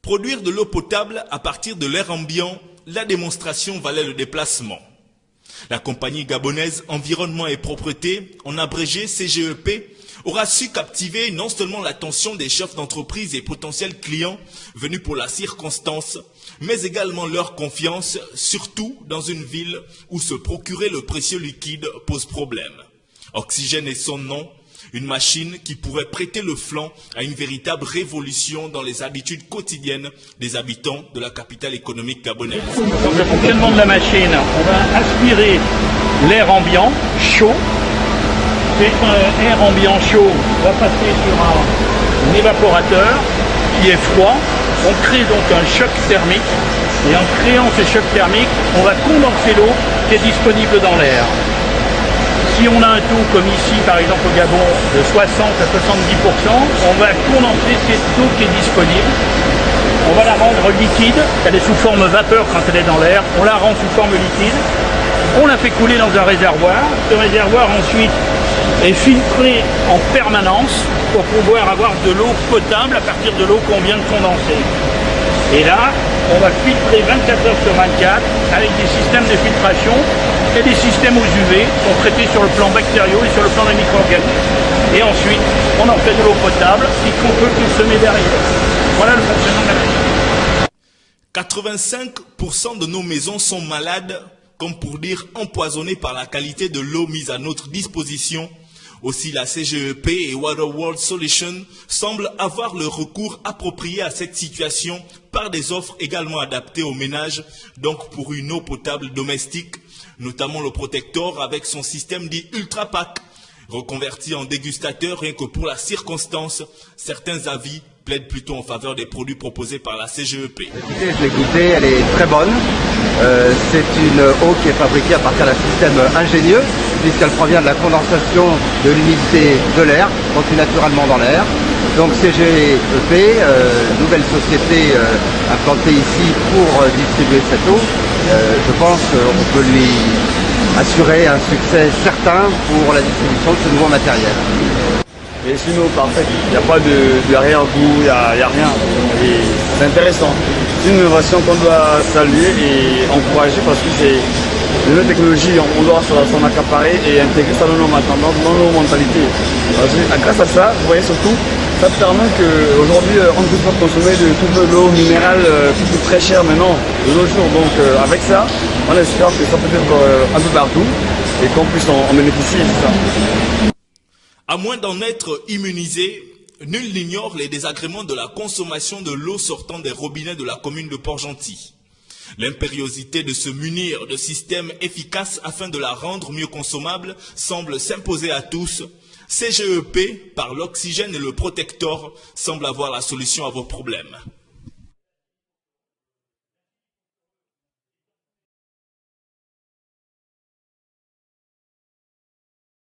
Produire de l'eau potable à partir de l'air ambiant, la démonstration valait le déplacement. La compagnie gabonaise Environnement et Propreté, en abrégé CGEP, aura su captiver non seulement l'attention des chefs d'entreprise et potentiels clients venus pour la circonstance, mais également leur confiance, surtout dans une ville où se procurer le précieux liquide pose problème. Oxygène est son nom, une machine qui pourrait prêter le flanc à une véritable révolution dans les habitudes quotidiennes des habitants de la capitale économique gabonaise. Dans le fonctionnement de la machine, on va aspirer l'air ambiant chaud. Cet air ambiant chaud va passer sur un évaporateur qui est froid. On crée donc un choc thermique et en créant ce choc thermique, on va condenser l'eau qui est disponible dans l'air. Si on a un taux comme ici, par exemple au Gabon, de 60 à 70%, on va condenser cette eau qui est disponible. On va la rendre liquide, elle est sous forme vapeur quand elle est dans l'air, on la rend sous forme liquide, on la fait couler dans un réservoir. Ce réservoir ensuite est filtré en permanence pour pouvoir avoir de l'eau potable à partir de l'eau qu'on vient de condenser. Et là, on va filtrer 24 heures sur 24 avec des systèmes de filtration et des systèmes aux UV qui sont traités sur le plan bactériaux et sur le plan des micro-organismes. Et ensuite, on en fait de l'eau potable qu'on peut consommer derrière. Voilà le fonctionnement de la machine. 85% de nos maisons sont malades, comme pour dire empoisonnées par la qualité de l'eau mise à notre disposition. Aussi, la CGEP et Water World Solutions semblent avoir le recours approprié à cette situation par des offres également adaptées aux ménages, donc pour une eau potable domestique, notamment le Protector avec son système dit Ultra Pack, reconverti en dégustateur rien que pour la circonstance. Certains avis plaident plutôt en faveur des produits proposés par la CGEP. Écoutez, je l'ai goûté, elle est très bonne. C'est une eau qui est fabriquée à partir d'un système ingénieux, puisqu'elle provient de la condensation de l'humidité de l'air, contenue naturellement dans l'air. Donc CGEP, nouvelle société implantée ici pour distribuer cette eau, je pense qu'on peut lui assurer un succès certain pour la distribution de ce nouveau matériel. Et c'est une eau parfaite, il n'y a pas de arrière-goût, il n'y a rien. Et c'est intéressant. C'est une innovation qu'on doit saluer et encourager parce que c'est une nouvelle technologie, on doit s'en accaparer et intégrer ça dans nos mentalités. Grâce à ça, vous voyez surtout, ça permet qu'aujourd'hui, on ne peut pas consommer de toute l'eau minérale qui coûte très cher maintenant, de nos jours. Donc avec ça, on espère que ça peut être un peu partout et qu'on puisse en bénéficier. C'est ça. À moins d'en être immunisé, nul n'ignore les désagréments de la consommation de l'eau sortant des robinets de la commune de Port-Gentil. L'impériosité de se munir de systèmes efficaces afin de la rendre mieux consommable semble s'imposer à tous. CGEP, par l'oxygène et le Protector, semble avoir la solution à vos problèmes.